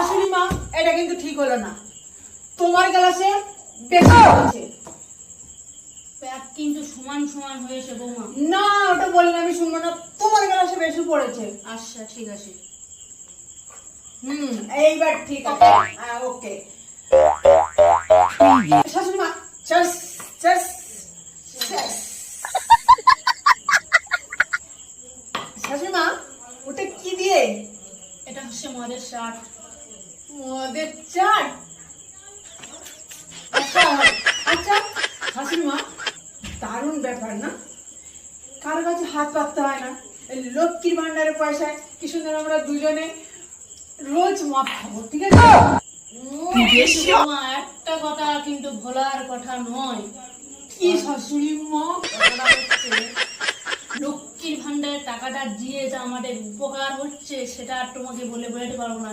শাশুড়ি মা, এটা কিন্তু ঠিক হলো না। তোমার গ্লাসে বেশি হয়েছে। প্যাক কিন্তু সমান সমান হয়েছে বৌমা। না, ওটা বললে আমি শুনবো না। তোমার গ্লাসে বেশি পড়েছে। আচ্ছা ঠিক আছে। এইবার ঠিক আছে। ওকে শাশুড়ি মা, চাস চাস চাস। শাশুড়ি মা, ওটা কি দিয়ে? এটা হচ্ছে মদের চাট। মদের চাট? আচ্ছা আচ্ছা শাশুড়ি মা, দারুণ ব্যাপার না? কারো কাছে হাত পাততে হয় না। এই লক্ষ্মীর ভান্ডারের পয়সায় কি সুন্দর আমরা দুজনে রোজ মদ খাবো, ঠিক আছে? বৌমা, একটা কথা কিন্তু ভোলার কথা নয়। কি শাশুড়ি মা? কথাটা হচ্ছে, লক্ষ্মীর ভান্ডারের টাকাটা দিয়ে যে আমাদের উপকার হচ্ছে সেটা আর তোমাকে বলে বোঝাতে পারবো না।